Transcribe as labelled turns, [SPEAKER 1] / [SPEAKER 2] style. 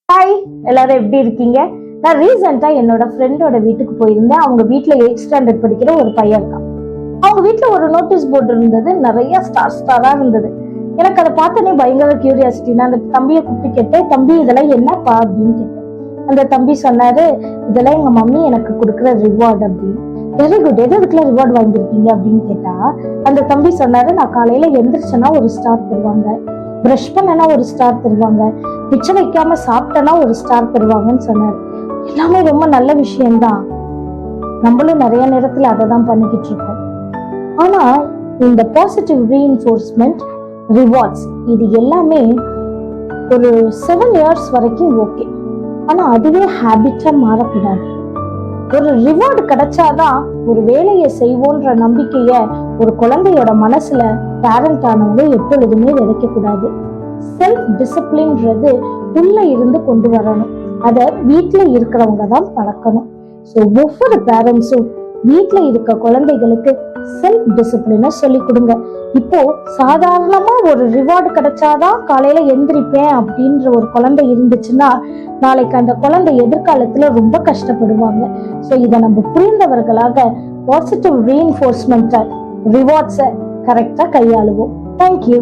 [SPEAKER 1] Hi, எல்லாரும் எப்படி இருக்கீங்க? நான் ரீசெண்டா என்னோட ஃப்ரெண்டோட வீட்டுக்கு போயிருந்தேன். அவங்க வீட்டுல 8th ஸ்டாண்டர்ட் படிக்கிற ஒரு பையன் இருக்கான். அவங்க வீட்டுல ஒரு நோட்டீஸ் போர்டு இருந்தது, நிறைய ஸ்டாரா இருந்தது. எனக்கு அதை பார்த்தோன்னே பயங்கர கியூரியாசிட்டி. நான் அந்த தம்பியை கூப்பிட்டு கேட்டேன், தம்பி இதெல்லாம் என்னப்பா அப்படின்னு கேட்டேன். அந்த தம்பி சொன்னாரு, இதெல்லாம் எங்க மம்மி எனக்கு கொடுக்குற ரிவார்டு அப்படின்னு. வெரி குட், எதுக்குள்ள ரிவார்டு வாங்கியிருக்கீங்க அப்படின்னு கேட்டா அந்த தம்பி சொன்னாரு, நான் காலையில எந்திரிச்சேன்னா ஒரு ஸ்டார் தருவாங்க, பிரஷ் பண்ணனா ஒரு ஸ்டார் தருவாங்க, மிச்சம் வைக்காம சாப்பிட்டனா ஒரு ஸ்டார் தருவாங்கன்னு சொன்னாரு. எல்லாமே ரொம்ப நல்ல விஷயம்தான். நம்மளும் நிறைய நேரத்துல அதை தான் பண்ணிக்கிட்டு இருக்கோம். ஆனா இந்த பாசிட்டிவ் ரீஇன்ஃபோர்ஸ்மெண்ட், ரிவார்ட்ஸ், இது எல்லாமே ஒரு 7 years வரைக்கும் ஓகே. ஆனா அதுவே ஹேபிட்டா மாறக்கூடாது. ஒரு ரிவார்டு கிடைச்சாதான் ஒரு வேலையை செய்வோன்ற நம்பிக்கைய ஒரு குழந்தையோட மனசுல பேரண்ட் ஆனவங்க எப்பொழுதுமே விதைக்க கூடாது. செல்ஃப் டிசிப்ளின்றது உள்ள இருந்து கொண்டு வரணும். அத வீட்டுல இருக்கிறவங்க தான் பழக்கணும். ஸோ ஒவ்வொரு பேரண்ட்ஸும் வீட்டுல இருக்க குழந்தைகளுக்கு செல்ஃப் டிசிப்ளினை சொல்லி கொடுங்க. இப்போ சாதாரணமா ஒரு ரிவார்டு கிடைச்சாதான் காலையில எந்திரிப்பேன் அப்படின்ற ஒரு குழந்தை இருந்துச்சுன்னா நாளைக்கு அந்த குழந்தை எதிர்காலத்துல ரொம்ப கஷ்டப்படுவாங்க. ஸோ இதை நம்ம புரிந்தவர்களாக பாசிட்டிவ் ரீஇன்ஃபோர்ஸ்மெண்ட், ரிவார்ட்ஸை கரெக்டா கையாளுவோம். தேங்க்யூ.